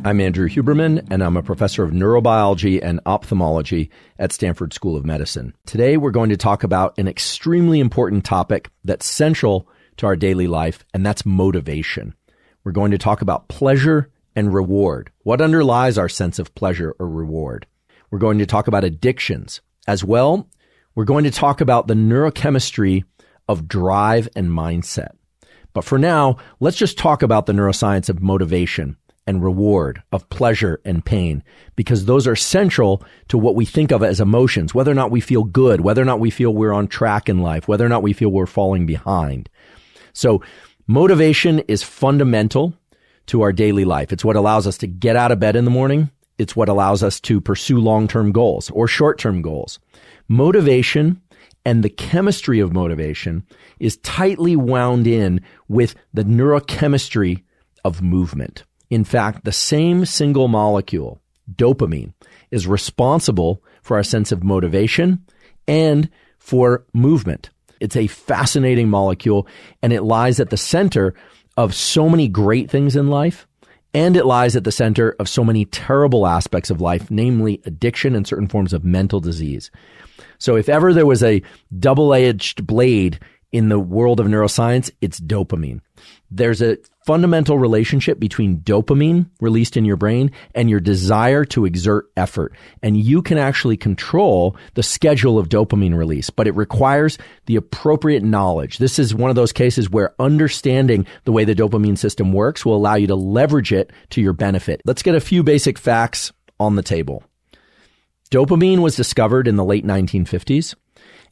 I'm Andrew Huberman, and I'm a professor of neurobiology and ophthalmology at Stanford School of Medicine. Today, we're going to talk about an extremely important topic that's central to our daily life, and that's motivation. We're going to talk about pleasure and reward. What underlies our sense of pleasure or reward? We're going to talk about addictions. As well, we're going to talk about the neurochemistry of drive and mindset. But for now, let's just talk about the neuroscience of motivation and reward, of pleasure and pain, because those are central to what we think of as emotions, whether or not we feel good, whether or not we feel we're on track in life, whether or not we feel we're falling behind. So motivation is fundamental to our daily life. It's what allows us to get out of bed in the morning. It's what allows us to pursue long-term goals or short-term goals. Motivation and the chemistry of motivation is tightly wound in with the neurochemistry of movement. In fact, the same single molecule, dopamine, is responsible for our sense of motivation and for movement. It's a fascinating molecule, and it lies at the center of so many great things in life, and it lies at the center of so many terrible aspects of life, namely addiction and certain forms of mental disease. So if ever there was a double-edged blade in the world of neuroscience, it's dopamine. There's a fundamental relationship between dopamine released in your brain and your desire to exert effort. And you can actually control the schedule of dopamine release, but it requires the appropriate knowledge. This is one of those cases where understanding the way the dopamine system works will allow you to leverage it to your benefit. Let's get a few basic facts on the table. Dopamine was discovered in the late 1950s,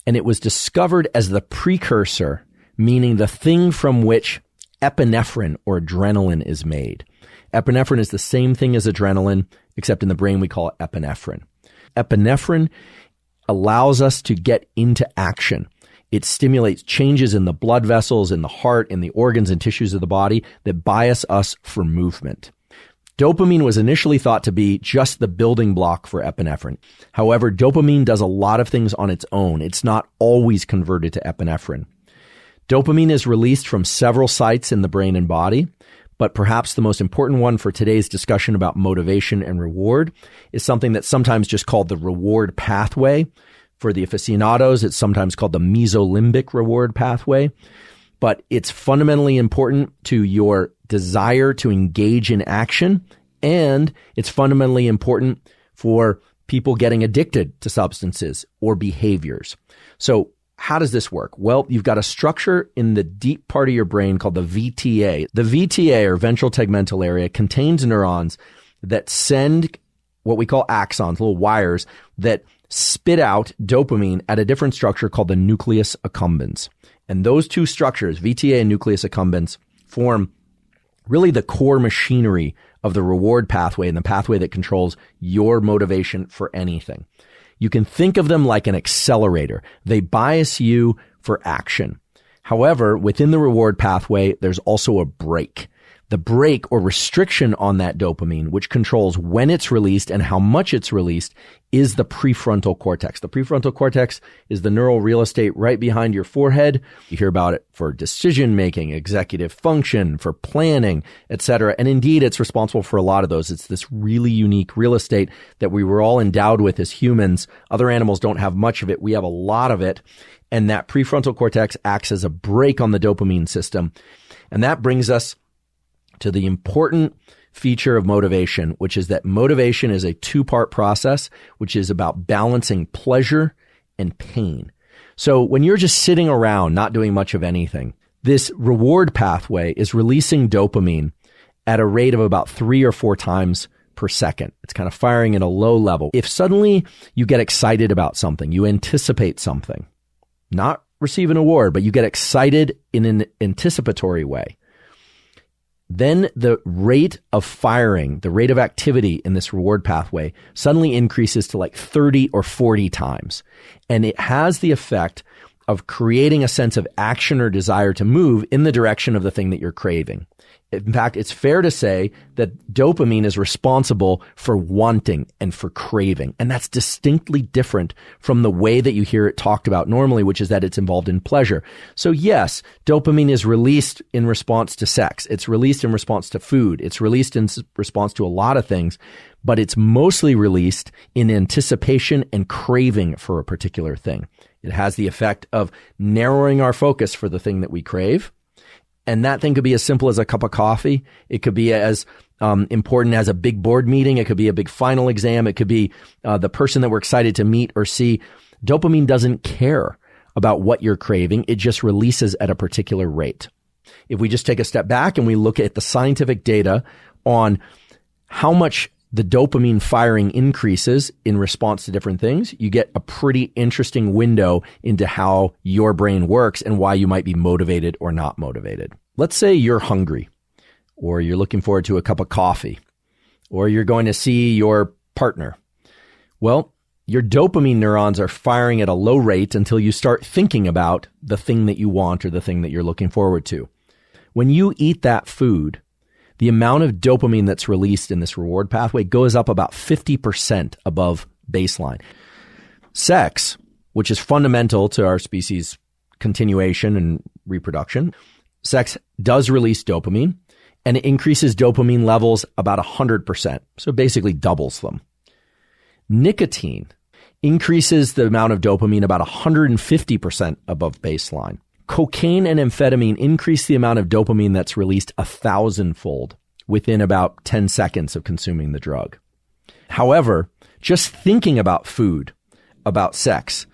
and it was discovered as the precursor, meaning the thing from which epinephrine or adrenaline is made. Epinephrine is the same thing as adrenaline, except in the brain we call it epinephrine. Epinephrine allows us to get into action. It stimulates changes in the blood vessels, in the heart, in the organs and tissues of the body that bias us for movement. Dopamine was initially thought to be just the building block for epinephrine. However, dopamine does a lot of things on its own. It's not always converted to epinephrine. Dopamine is released from several sites in the brain and body, but perhaps the most important one for today's discussion about motivation and reward is something that's sometimes just called the reward pathway. For the aficionados, it's sometimes called the mesolimbic reward pathway, but it's fundamentally important to your desire to engage in action, and it's fundamentally important for people getting addicted to substances or behaviors. So how does this work? Well, you've got a structure in the deep part of your brain called the VTA. The VTA, or ventral tegmental area, contains neurons that send what we call axons, little wires that spit out dopamine at a different structure called the nucleus accumbens. And those two structures, VTA and nucleus accumbens, form really the core machinery of the reward pathway and the pathway that controls your motivation for anything. You can think of them like an accelerator. They bias you for action. However, within the reward pathway, there's also a brake. The brake or restriction on that dopamine, which controls when it's released and how much it's released, is the prefrontal cortex. The prefrontal cortex is the neural real estate right behind your forehead. You hear about it for decision-making, executive function, for planning, etc. And indeed, it's responsible for a lot of those. It's this really unique real estate that we were all endowed with as humans. Other animals don't have much of it. We have a lot of it. And that prefrontal cortex acts as a brake on the dopamine system. And that brings us to the important feature of motivation, which is that motivation is a two-part process, which is about balancing pleasure and pain. So when you're just sitting around, not doing much of anything, this reward pathway is releasing dopamine at a rate of about 3 or 4 times per second. It's kind of firing at a low level. If suddenly you get excited about something, you anticipate something, not receive an award, but you get excited in an anticipatory way, then the rate of firing, the rate of activity in this reward pathway suddenly increases to like 30 or 40 times. And it has the effect of creating a sense of action or desire to move in the direction of the thing that you're craving. In fact, it's fair to say that dopamine is responsible for wanting and for craving. And that's distinctly different from the way that you hear it talked about normally, which is that it's involved in pleasure. So yes, dopamine is released in response to sex. It's released in response to food. It's released in response to a lot of things, but it's mostly released in anticipation and craving for a particular thing. It has the effect of narrowing our focus for the thing that we crave. And that thing could be as simple as a cup of coffee. It could be as important as a big board meeting. It could be a big final exam. It could be the person that we're excited to meet or see. Dopamine doesn't care about what you're craving. It just releases at a particular rate. If we just take a step back and we look at the scientific data on how much the dopamine firing increases in response to different things, you get a pretty interesting window into how your brain works and why you might be motivated or not motivated. Let's say you're hungry, or you're looking forward to a cup of coffee, or you're going to see your partner. Well, your dopamine neurons are firing at a low rate until you start thinking about the thing that you want or the thing that you're looking forward to. When you eat that food, the amount of dopamine that's released in this reward pathway goes up about 50% above baseline. Sex, which is fundamental to our species' continuation and reproduction, sex does release dopamine, and it increases dopamine levels about 100%, so basically doubles them. Nicotine increases the amount of dopamine about 150% above baseline. Cocaine and amphetamine increase the amount of dopamine that's released 1,000-fold within about 10 seconds of consuming the drug. However, just thinking about food, about sex,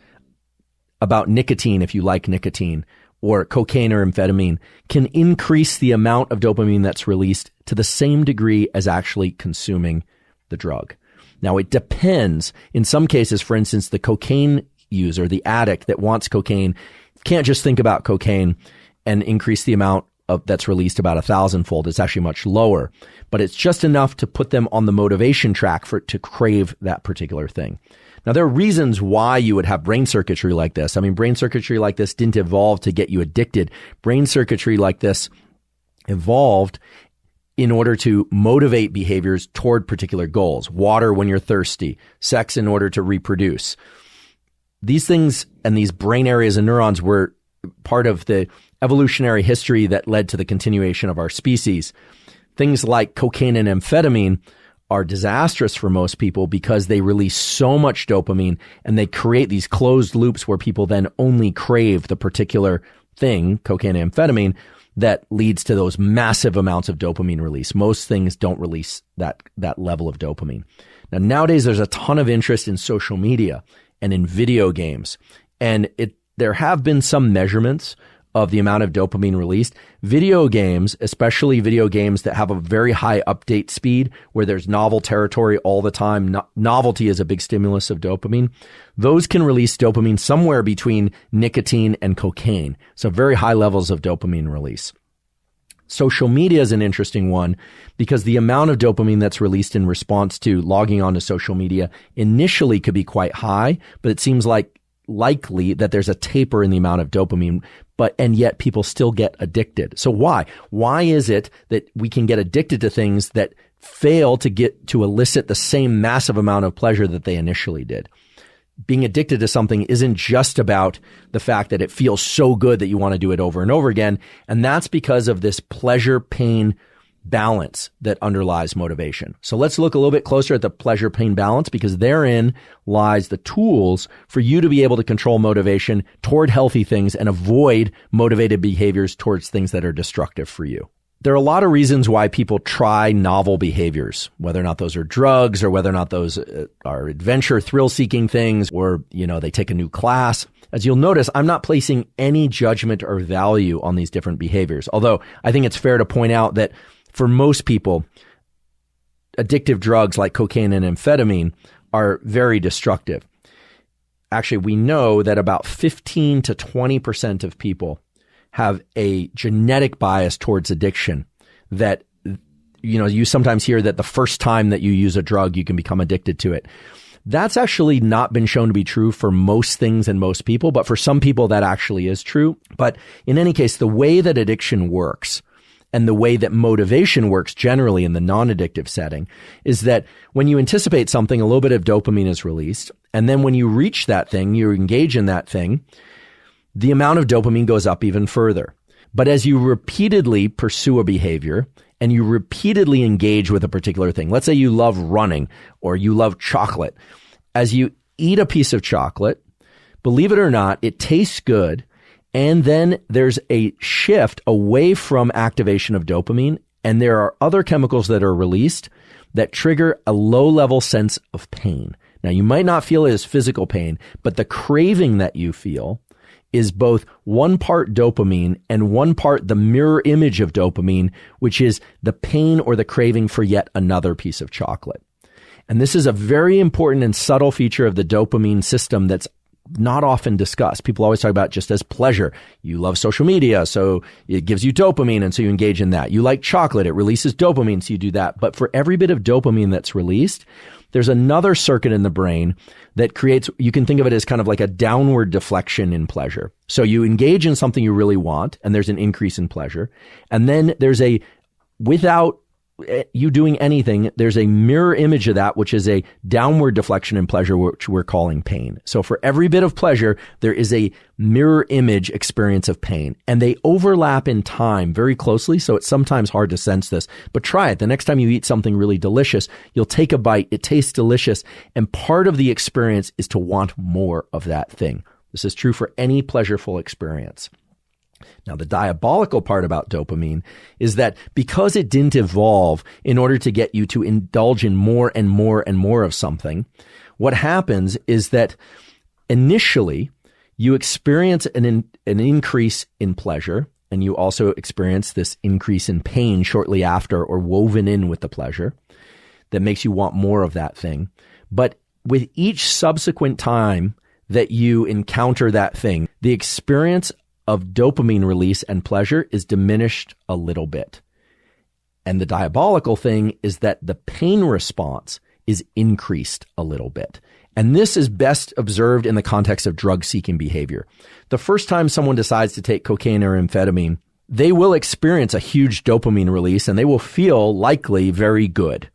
about nicotine, if you like nicotine, or cocaine or amphetamine, can increase the amount of dopamine that's released to the same degree as actually consuming the drug. Now, it depends. In some cases, for instance, the cocaine user, the addict that wants cocaine, can't just think about cocaine and increase the amount of that's released about 1,000-fold. It's actually much lower, but it's just enough to put them on the motivation track for to crave that particular thing. Now, there are reasons why you would have brain circuitry like this. I mean, brain circuitry like this didn't evolve to get you addicted. Brain circuitry like this evolved in order to motivate behaviors toward particular goals. Water when you're thirsty, sex in order to reproduce. These things and these brain areas and neurons were part of the evolutionary history that led to the continuation of our species. Things like cocaine and amphetamine are disastrous for most people because they release so much dopamine and they create these closed loops where people then only crave the particular thing, cocaine and amphetamine, that leads to those massive amounts of dopamine release. Most things don't release that level of dopamine. Now, nowadays, there's a ton of interest in social media and in video games. And there have been some measurements of the amount of dopamine released. Video games, especially video games that have a very high update speed, where there's novel territory all the time, novelty is a big stimulus of dopamine. Those can release dopamine somewhere between nicotine and cocaine. So very high levels of dopamine release. Social media is an interesting one because the amount of dopamine that's released in response to logging onto social media initially could be quite high, but it seems likely that there's a taper in the amount of dopamine, and yet people still get addicted. So why? Why is it that we can get addicted to things that fail to elicit the same massive amount of pleasure that they initially did? Being addicted to something isn't just about the fact that it feels so good that you want to do it over and over again. And that's because of this pleasure-pain balance that underlies motivation. So let's look a little bit closer at the pleasure-pain balance, because therein lies the tools for you to be able to control motivation toward healthy things and avoid motivated behaviors towards things that are destructive for you. There are a lot of reasons why people try novel behaviors, whether or not those are drugs or whether or not those are adventure, thrill-seeking things, or, they take a new class. As you'll notice, I'm not placing any judgment or value on these different behaviors. Although I think it's fair to point out that for most people, addictive drugs like cocaine and amphetamine are very destructive. Actually, we know that about 15 to 20% of people have a genetic bias towards addiction, that, you sometimes hear that the first time that you use a drug, you can become addicted to it. That's actually not been shown to be true for most things and most people, but for some people that actually is true. But in any case, the way that addiction works and the way that motivation works generally in the non-addictive setting is that when you anticipate something, a little bit of dopamine is released. And then when you reach that thing, you engage in that thing, the amount of dopamine goes up even further. But as you repeatedly pursue a behavior and you repeatedly engage with a particular thing, let's say you love running or you love chocolate. As you eat a piece of chocolate, believe it or not, it tastes good. And then there's a shift away from activation of dopamine. And there are other chemicals that are released that trigger a low-level sense of pain. Now, you might not feel it as physical pain, but the craving that you feel is both one part dopamine and one part the mirror image of dopamine, which is the pain or the craving for yet another piece of chocolate. And this is a very important and subtle feature of the dopamine system that's not often discussed. People always talk about just as pleasure. You love social media, so it gives you dopamine, and so you engage in that. You like chocolate, it releases dopamine, so you do that. But for every bit of dopamine that's released, there's another circuit in the brain that creates, you can think of it as kind of like a downward deflection in pleasure. So you engage in something you really want, and there's an increase in pleasure. And then there's without you doing anything, there's a mirror image of that, which is a downward deflection in pleasure, which we're calling pain. So for every bit of pleasure, there is a mirror image experience of pain, and they overlap in time very closely. So it's sometimes hard to sense this, but try it. The next time you eat something really delicious, you'll take a bite. It tastes delicious. And part of the experience is to want more of that thing. This is true for any pleasureful experience. Now, the diabolical part about dopamine is that because it didn't evolve in order to get you to indulge in more and more and more of something, what happens is that initially you experience an increase in pleasure, and you also experience this increase in pain shortly after or woven in with the pleasure that makes you want more of that thing. But with each subsequent time that you encounter that thing, the experience of dopamine release and pleasure is diminished a little bit. And the diabolical thing is that the pain response is increased a little bit. And this is best observed in the context of drug-seeking behavior. The first time someone decides to take cocaine or amphetamine, they will experience a huge dopamine release and they will feel likely very good.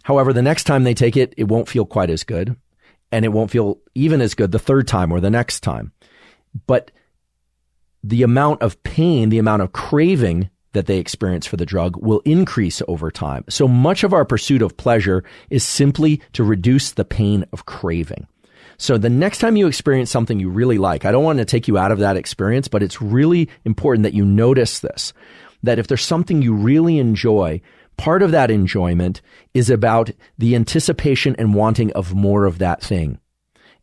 However, the next time they take it, it won't feel quite as good, and it won't feel even as good the third time or the next time. But the amount of pain, the amount of craving that they experience for the drug will increase over time. So much of our pursuit of pleasure is simply to reduce the pain of craving. So the next time you experience something you really like, I don't want to take you out of that experience, but it's really important that you notice this, that if there's something you really enjoy, part of that enjoyment is about the anticipation and wanting of more of that thing.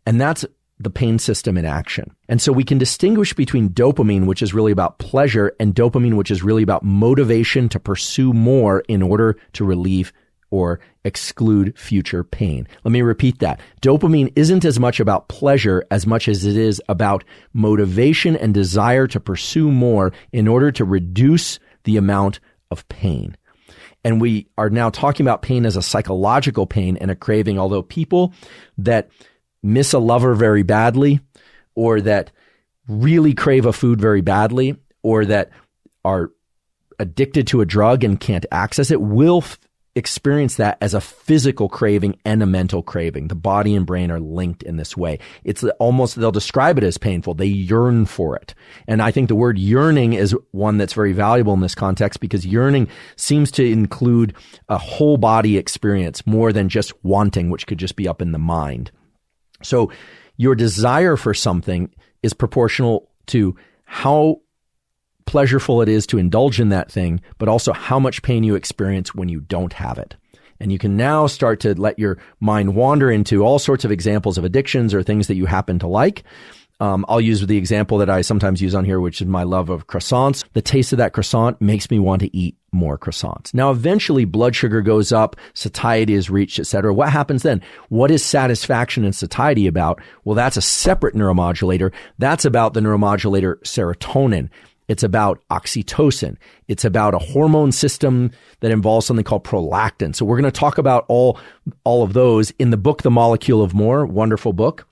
And that's the pain system in action. And so we can distinguish between dopamine, which is really about pleasure, and dopamine, which is really about motivation to pursue more in order to relieve or exclude future pain. Let me repeat that. Dopamine isn't as much about pleasure as much as it is about motivation and desire to pursue more in order to reduce the amount of pain. And we are now talking about pain as a psychological pain and a craving, although people that miss a lover very badly, or that really crave a food very badly, or that are addicted to a drug and can't access it will experience that as a physical craving and a mental craving. The body and brain are linked in this way. It's almost, they'll describe it as painful. They yearn for it. And I think the word yearning is one that's very valuable in this context, because yearning seems to include a whole body experience more than just wanting, which could just be up in the mind. So your desire for something is proportional to how pleasureful it is to indulge in that thing, but also how much pain you experience when you don't have it. And you can now start to let your mind wander into all sorts of examples of addictions or things that you happen to like. I'll use the example that I sometimes use on here, which is my love of croissants. The taste of that croissant makes me want to eat more croissants. Now, eventually blood sugar goes up, satiety is reached, etc. What happens then? What is satisfaction and satiety about? Well, that's a separate neuromodulator. That's about the neuromodulator serotonin. It's about oxytocin. It's about a hormone system that involves something called prolactin. So we're going to talk about all of those in the book, The Molecule of More, wonderful book.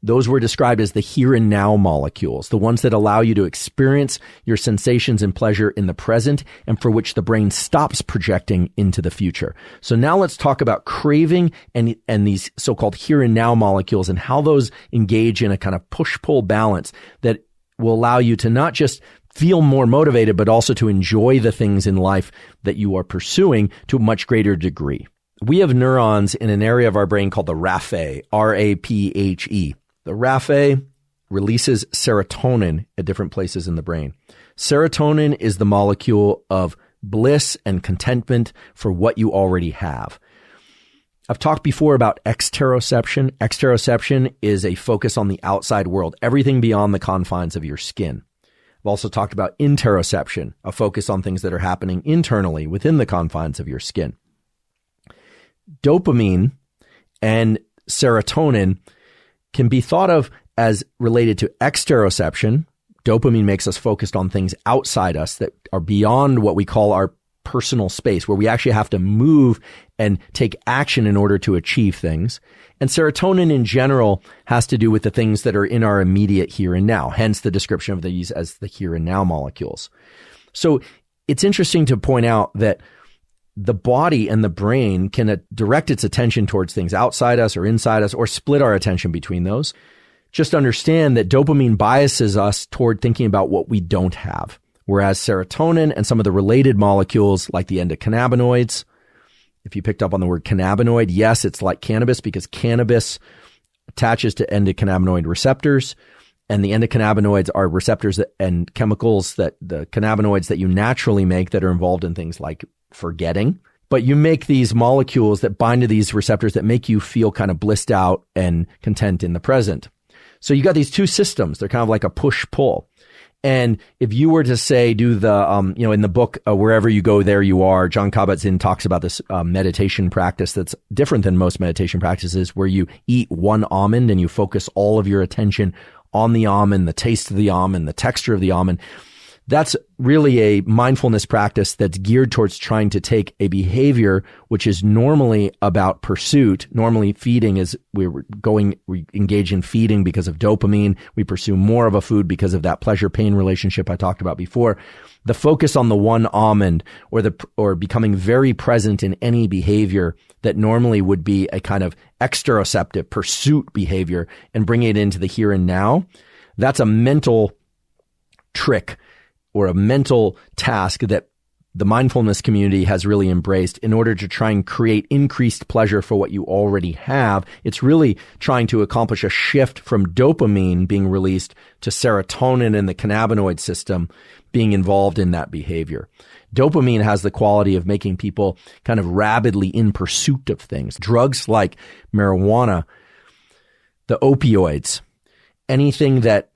Those were described as the here and now molecules, the ones that allow you to experience your sensations and pleasure in the present and for which the brain stops projecting into the future. So now let's talk about craving and these so-called here and now molecules and how those engage in a kind of push-pull balance that will allow you to not just feel more motivated, but also to enjoy the things in life that you are pursuing to a much greater degree. We have neurons in an area of our brain called the raphe, R-A-P-H-E. The raphe releases serotonin at different places in the brain. Serotonin is the molecule of bliss and contentment for what you already have. I've talked before about exteroception. Exteroception is a focus on the outside world, everything beyond the confines of your skin. I've also talked about interoception, a focus on things that are happening internally within the confines of your skin. Dopamine and serotonin can be thought of as related to exteroception. Dopamine makes us focused on things outside us that are beyond what we call our personal space, where we actually have to move and take action in order to achieve things. And serotonin in general has to do with the things that are in our immediate here and now, hence the description of these as the here and now molecules. So it's interesting to point out that the body and the brain can direct its attention towards things outside us or inside us or split our attention between those. Just understand that dopamine biases us toward thinking about what we don't have, whereas serotonin and some of the related molecules like the endocannabinoids, if you picked up on the word cannabinoid, yes, it's like cannabis because cannabis attaches to endocannabinoid receptors, and the endocannabinoids are receptors and chemicals that the cannabinoids that you naturally make that are involved in things like forgetting. But you make these molecules that bind to these receptors that make you feel kind of blissed out and content in the present. So you got these two systems. They're kind of like a push-pull. And if you were to say, do the, in the book, Wherever You Go, There You Are, John Kabat-Zinn talks about this meditation practice that's different than most meditation practices, where you eat one almond and you focus all of your attention on the almond, the taste of the almond, the texture of the almond. That's really a mindfulness practice that's geared towards trying to take a behavior which is normally about pursuit. Normally feeding is we engage in feeding because of dopamine. We pursue more of a food because of that pleasure-pain relationship I talked about before. The focus on the one almond or becoming very present in any behavior that normally would be a kind of exteroceptive pursuit behavior and bringing it into the here and now, that's a mental trick or a mental task that the mindfulness community has really embraced in order to try and create increased pleasure for what you already have. It's really trying to accomplish a shift from dopamine being released to serotonin and the cannabinoid system being involved in that behavior. Dopamine has the quality of making people kind of rabidly in pursuit of things. Drugs like marijuana, the opioids, anything that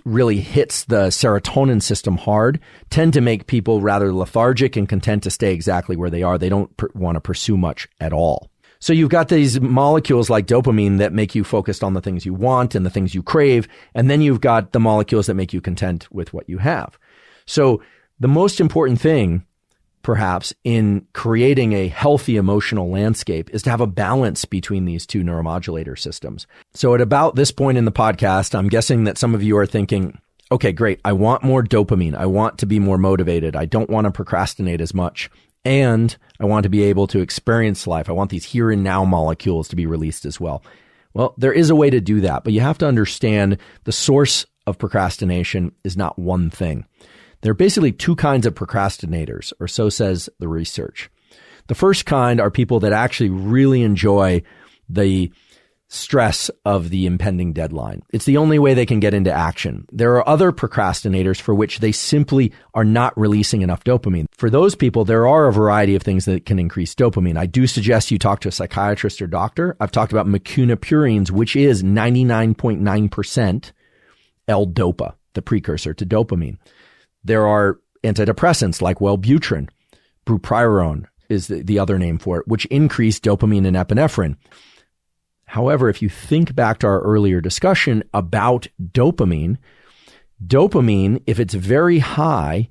really hits the serotonin system hard tend to make people rather lethargic and content to stay exactly where they are. They don't want to pursue much at all. So you've got these molecules like dopamine that make you focused on the things you want and the things you crave. And then you've got the molecules that make you content with what you have. So the most important thing, perhaps, in creating a healthy emotional landscape is to have a balance between these two neuromodulator systems. So at about this point in the podcast, I'm guessing that some of you are thinking, okay, great. I want more dopamine. I want to be more motivated. I don't want to procrastinate as much. And I want to be able to experience life. I want these here and now molecules to be released as well. Well, there is a way to do that, but you have to understand the source of procrastination is not one thing. There are basically two kinds of procrastinators, or so says the research. The first kind are people that actually really enjoy the stress of the impending deadline. It's the only way they can get into action. There are other procrastinators for which they simply are not releasing enough dopamine. For those people, there are a variety of things that can increase dopamine. I do suggest you talk to a psychiatrist or doctor. I've talked about mucunapurines, which is 99.9% L-DOPA, the precursor to dopamine. There are antidepressants like Wellbutrin. Bupropion is the other name for it, which increase dopamine and epinephrine. However, if you think back to our earlier discussion about dopamine, Dopamine, if it's very high,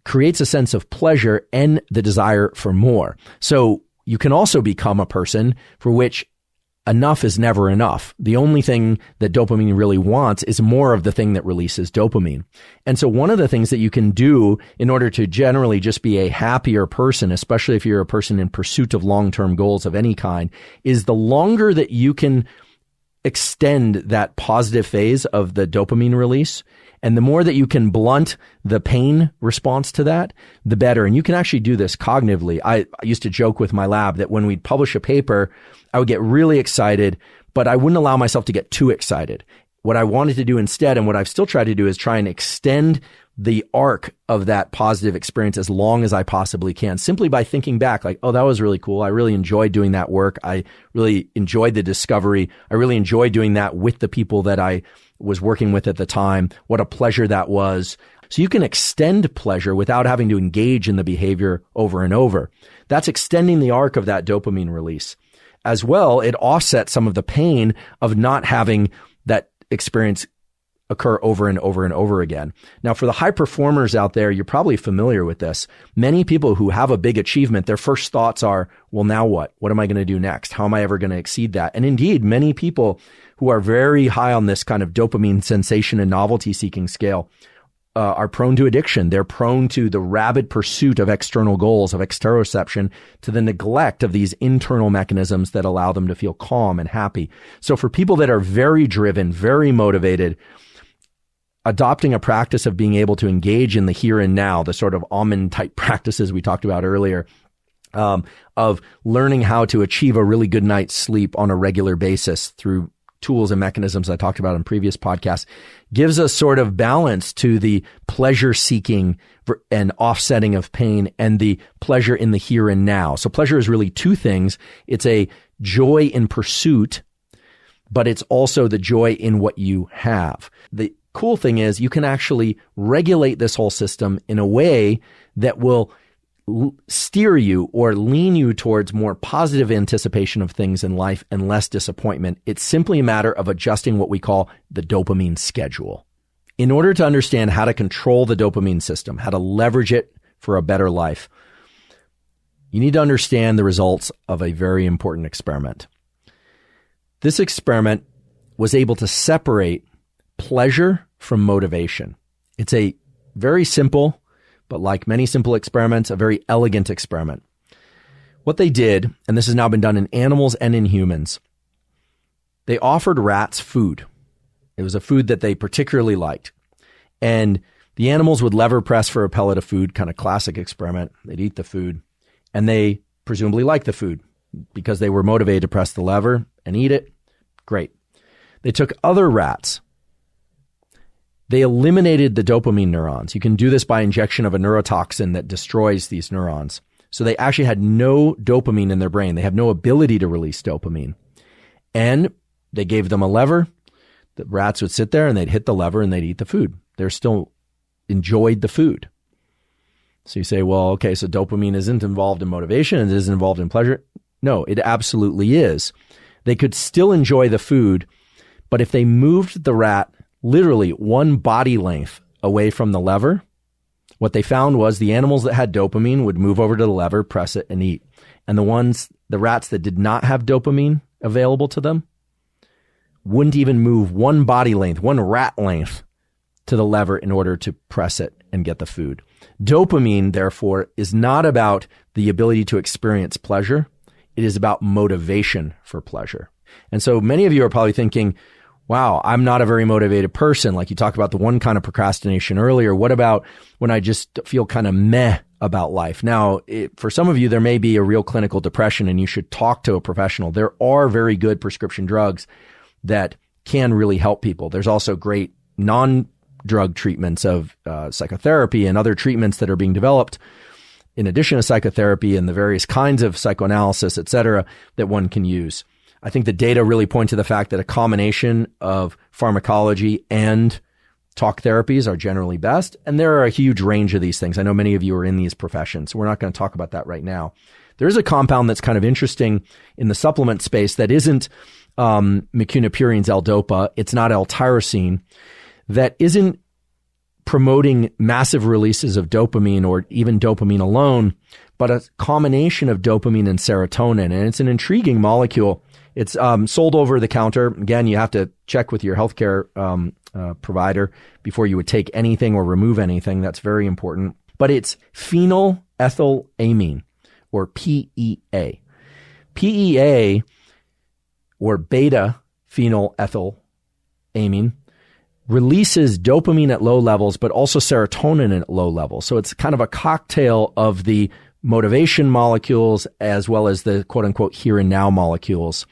creates a sense of pleasure and the desire for more. So you can also become a person for which enough is never enough. The only thing that dopamine really wants is more of the thing that releases dopamine. And so one of the things that you can do in order to generally just be a happier person, especially if you're a person in pursuit of long-term goals of any kind, is the longer that you can extend that positive phase of the dopamine release, and the more that you can blunt the pain response to that, the better. And you can actually do this cognitively. I used to joke with my lab that when we'd publish a paper, I would get really excited, but I wouldn't allow myself to get too excited. What I wanted to do instead, and what I've still tried to do, is try and extend the arc of that positive experience as long as I possibly can, simply by thinking back like, oh, that was really cool. I really enjoyed doing that work. I really enjoyed the discovery. I really enjoyed doing that with the people that I was working with at the time. What a pleasure that was. So you can extend pleasure without having to engage in the behavior over and over. That's extending the arc of that dopamine release. As well, it offsets some of the pain of not having that experience occur over and over and over again. Now, for the high performers out there, you're probably familiar with this. Many people who have a big achievement, their first thoughts are, well, now what? What am I going to do next? How am I ever going to exceed that? And indeed, many people who are very high on this kind of dopamine sensation and novelty seeking scale are prone to addiction. They're prone to the rabid pursuit of external goals, of exteroception, to the neglect of these internal mechanisms that allow them to feel calm and happy. So for people that are very driven, very motivated, adopting a practice of being able to engage in the here and now, the sort of almond type practices we talked about earlier, of learning how to achieve a really good night's sleep on a regular basis through tools and mechanisms I talked about in previous podcasts, gives a sort of balance to the pleasure seeking and offsetting of pain and the pleasure in the here and now. So pleasure is really two things. It's a joy in pursuit, but it's also the joy in what you have. The cool thing is you can actually regulate this whole system in a way that will steer you or lean you towards more positive anticipation of things in life and less disappointment. It's simply a matter of adjusting what we call the dopamine schedule. In order to understand how to control the dopamine system, how to leverage it for a better life, you need to understand the results of a very important experiment. This experiment was able to separate pleasure from motivation. It's a very simple, but like many simple experiments, a very elegant experiment. What they did, and this has now been done in animals and in humans, they offered rats food. It was a food that they particularly liked. And the animals would lever press for a pellet of food, kind of classic experiment. They'd eat the food, and they presumably liked the food because they were motivated to press the lever and eat it. Great. They took other rats. They eliminated the dopamine neurons. You can do this by injection of a neurotoxin that destroys these neurons. So they actually had no dopamine in their brain. They have no ability to release dopamine. And they gave them a lever. The rats would sit there and they'd hit the lever and they'd eat the food. They're still enjoyed the food. So you say, well, okay, so dopamine isn't involved in motivation and it isn't involved in pleasure. No, it absolutely is. They could still enjoy the food, but if they moved the rat literally one body length away from the lever, what they found was the animals that had dopamine would move over to the lever, press it, and eat. And the rats that did not have dopamine available to them wouldn't even move one body length, one rat length to the lever in order to press it and get the food. Dopamine, therefore, is not about the ability to experience pleasure. It is about motivation for pleasure. And so many of you are probably thinking, wow, I'm not a very motivated person. Like you talked about the one kind of procrastination earlier. What about when I just feel kind of meh about life? Now, for some of you, there may be a real clinical depression and you should talk to a professional. There are very good prescription drugs that can really help people. There's also great non-drug treatments of psychotherapy and other treatments that are being developed in addition to psychotherapy and the various kinds of psychoanalysis, et cetera, that one can use. I think the data really point to the fact that a combination of pharmacology and talk therapies are generally best. And there are a huge range of these things. I know many of you are in these professions, so we're not going to talk about that right now. There is a compound that's kind of interesting in the supplement space that isn't mecunopurine's L-DOPA. It's not L-tyrosine. That isn't promoting massive releases of dopamine or even dopamine alone, but a combination of dopamine and serotonin. And it's an intriguing molecule. It's sold over the counter. Again, you have to check with your healthcare provider before you would take anything or remove anything. That's very important. But it's phenylethylamine, or PEA. PEA, or beta-phenylethylamine, releases dopamine at low levels, but also serotonin at low levels. So it's kind of a cocktail of the motivation molecules as well as the quote unquote here and now molecules.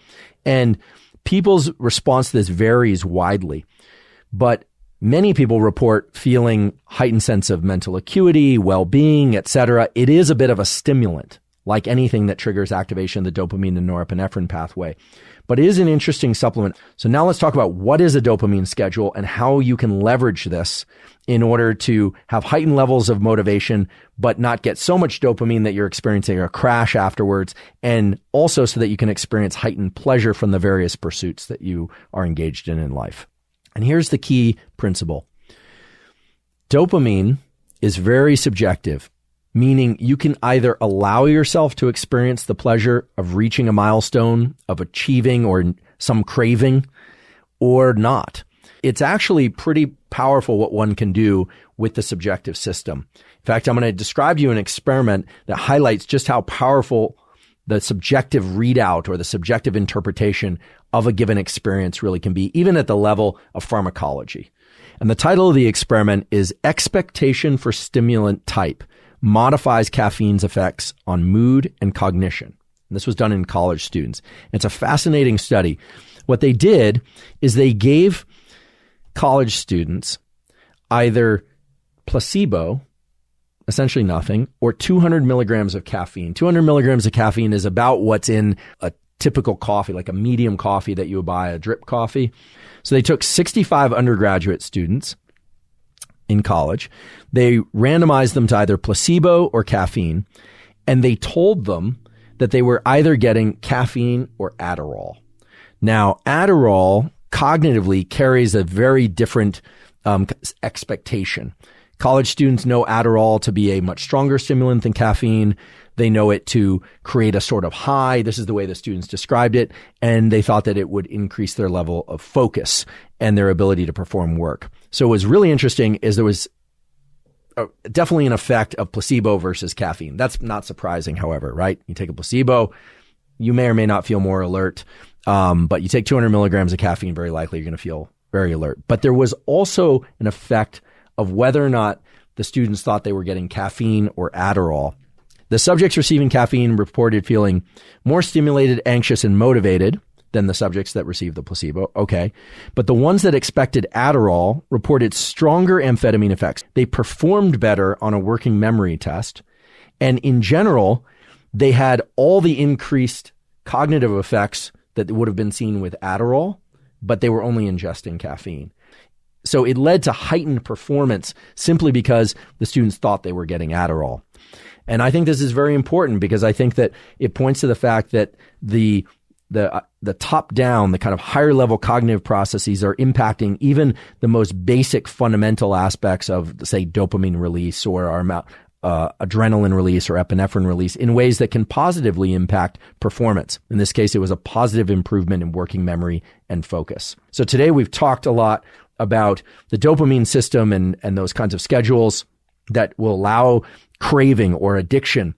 And people's response to this varies widely, but many people report feeling heightened sense of mental acuity, well-being, etc. It is a bit of a stimulant, like anything that triggers activation of the dopamine and norepinephrine pathway. But it is an interesting supplement. So now let's talk about what is a dopamine schedule and how you can leverage this in order to have heightened levels of motivation, but not get so much dopamine that you're experiencing a crash afterwards, and also so that you can experience heightened pleasure from the various pursuits that you are engaged in life. And here's the key principle. Dopamine is very subjective, meaning you can either allow yourself to experience the pleasure of reaching a milestone, of achieving or some craving, or not. It's actually pretty powerful what one can do with the subjective system. In fact, I'm going to describe to you an experiment that highlights just how powerful the subjective readout or the subjective interpretation of a given experience really can be, even at the level of pharmacology. And the title of the experiment is Expectation for Stimulant Type Modifies Caffeine's Effects on Mood and Cognition. And this was done in college students. It's a fascinating study. What they did is they gave college students either placebo, essentially nothing, or 200 milligrams of caffeine. 200 milligrams of caffeine is about what's in a typical coffee, like a medium coffee that you would buy, a drip coffee. So they took 65 undergraduate students in college. They randomized them to either placebo or caffeine, and they told them that they were either getting caffeine or Adderall. Now, Adderall cognitively carries a very different expectation. College students know Adderall to be a much stronger stimulant than caffeine. They know it to create a sort of high. This is the way the students described it. And they thought that it would increase their level of focus and their ability to perform work. So what was really interesting is there was definitely an effect of placebo versus caffeine. That's not surprising, however, right? You take a placebo, you may or may not feel more alert. But you take 200 milligrams of caffeine, very likely you're going to feel very alert. But there was also an effect of whether or not the students thought they were getting caffeine or Adderall. The subjects receiving caffeine reported feeling more stimulated, anxious, and motivated than the subjects that received the placebo. Okay. But the ones that expected Adderall reported stronger amphetamine effects. They performed better on a working memory test. And in general, they had all the increased cognitive effects that would have been seen with Adderall, but they were only ingesting caffeine. So it led to heightened performance simply because the students thought they were getting Adderall. And I think this is very important because I think that it points to the fact that the top down, the kind of higher level cognitive processes are impacting even the most basic fundamental aspects of, say, dopamine release or our adrenaline release or epinephrine release in ways that can positively impact performance. In this case, it was a positive improvement in working memory and focus. So today we've talked a lot about the dopamine system and those kinds of schedules that will allow craving or addiction.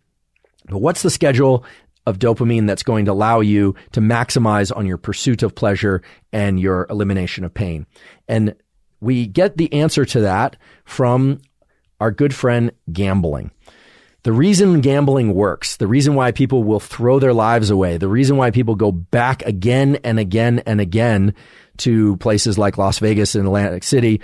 But what's the schedule of dopamine that's going to allow you to maximize on your pursuit of pleasure and your elimination of pain? And we get the answer to that from our good friend gambling. The reason gambling works, the reason why people will throw their lives away, the reason why people go back again and again and again to places like Las Vegas and Atlantic City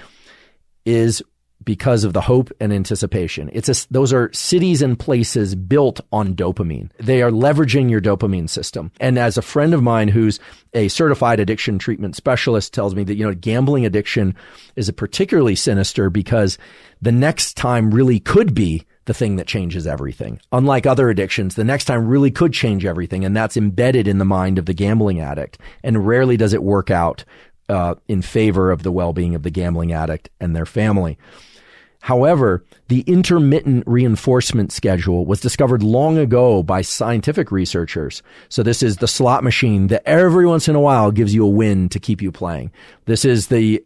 is because of the hope and anticipation. Those are cities and places built on dopamine. They are leveraging your dopamine system. And as a friend of mine who's a certified addiction treatment specialist tells me that, gambling addiction is a particularly sinister because the next time really could be the thing that changes everything. Unlike other addictions, the next time really could change everything, and that's embedded in the mind of the gambling addict. And rarely does it work out in favor of the well-being of the gambling addict and their family. However, the intermittent reinforcement schedule was discovered long ago by scientific researchers. So this is the slot machine that every once in a while gives you a win to keep you playing. This is the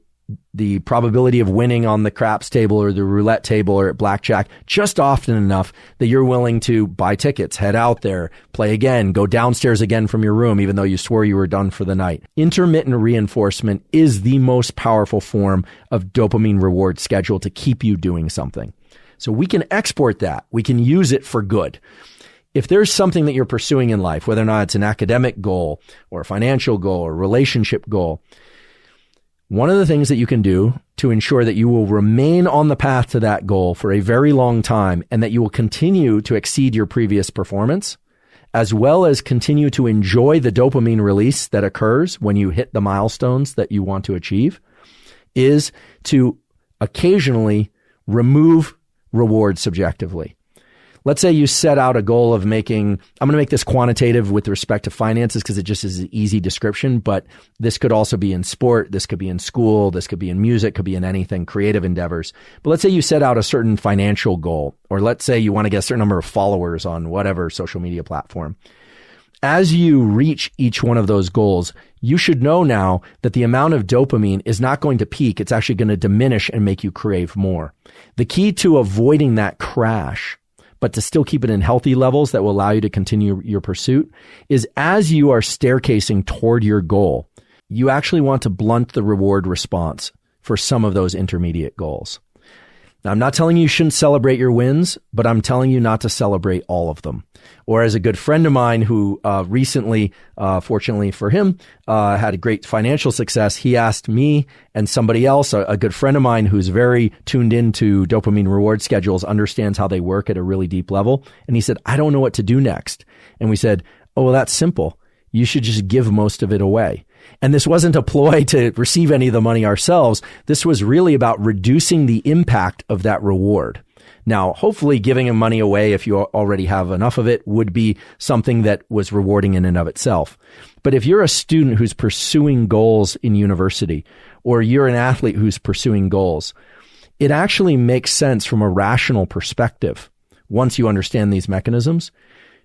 probability of winning on the craps table or the roulette table or at blackjack just often enough that you're willing to buy tickets, head out there, play again, go downstairs again from your room, even though you swore you were done for the night. Intermittent reinforcement is the most powerful form of dopamine reward schedule to keep you doing something. So we can export that. We can use it for good. If there's something that you're pursuing in life, whether or not it's an academic goal or a financial goal or a relationship goal, one of the things that you can do to ensure that you will remain on the path to that goal for a very long time and that you will continue to exceed your previous performance, as well as continue to enjoy the dopamine release that occurs when you hit the milestones that you want to achieve, is to occasionally remove reward subjectively. Let's say you set out a goal of I'm going to make this quantitative with respect to finances because it just is an easy description, but this could also be in sport, this could be in school, this could be in music, could be in anything, creative endeavors. But let's say you set out a certain financial goal, or let's say you want to get a certain number of followers on whatever social media platform. As you reach each one of those goals, you should know now that the amount of dopamine is not going to peak. It's actually going to diminish and make you crave more. The key to avoiding that crash, but to still keep it in healthy levels that will allow you to continue your pursuit, is as you are staircasing toward your goal, you actually want to blunt the reward response for some of those intermediate goals. Now, I'm not telling you shouldn't celebrate your wins, but I'm telling you not to celebrate all of them. Or as a good friend of mine who recently, fortunately for him, had a great financial success, he asked me and somebody else, a good friend of mine who's very tuned into dopamine reward schedules, understands how they work at a really deep level. And he said, I don't know what to do next. And we said, oh, well, that's simple. You should just give most of it away. And this wasn't a ploy to receive any of the money ourselves. This was really about reducing the impact of that reward. Now, hopefully giving money away, if you already have enough of it, would be something that was rewarding in and of itself. But if you're a student who's pursuing goals in university, or you're an athlete who's pursuing goals, it actually makes sense from a rational perspective, once you understand these mechanisms,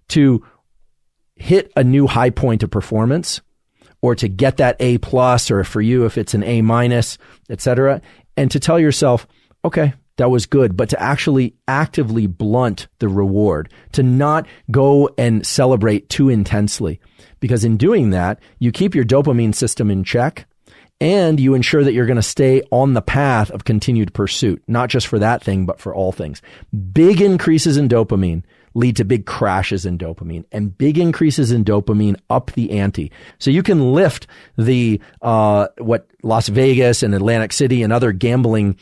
to hit a new high point of performance, or to get that A+, or for you, if it's an A-, etc., and to tell yourself, okay, that was good, but to actually actively blunt the reward, to not go and celebrate too intensely. Because in doing that, you keep your dopamine system in check, and you ensure that you're going to stay on the path of continued pursuit, not just for that thing, but for all things. Big increases in dopamine lead to big crashes in dopamine, and big increases in dopamine up the ante. So you can lift the what Las Vegas and Atlantic City and other gambling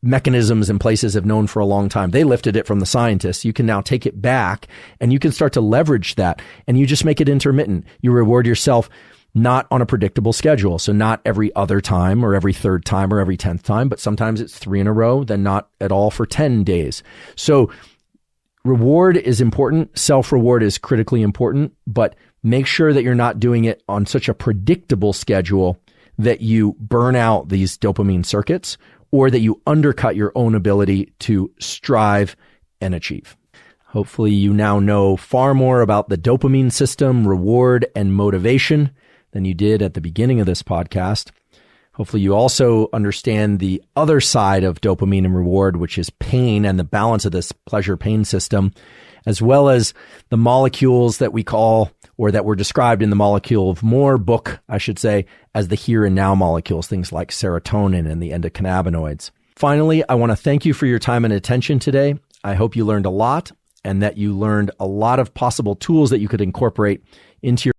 mechanisms and places have known for a long time. They lifted it from the scientists. You can now take it back and you can start to leverage that, and you just make it intermittent. You reward yourself not on a predictable schedule. So not every other time or every third time or every 10th time, but sometimes it's 3 in a row, then not at all for 10 days. So reward is important. Self-reward is critically important, but make sure that you're not doing it on such a predictable schedule that you burn out these dopamine circuits, or that you undercut your own ability to strive and achieve. Hopefully you now know far more about the dopamine system, reward, and motivation than you did at the beginning of this podcast. Hopefully you also understand the other side of dopamine and reward, which is pain and the balance of this pleasure-pain system, as well as the molecules that we call, or that were described in the Molecule of More book, I should say, as the here and now molecules, things like serotonin and the endocannabinoids. Finally, I want to thank you for your time and attention today. I hope you learned a lot, and that you learned a lot of possible tools that you could incorporate into your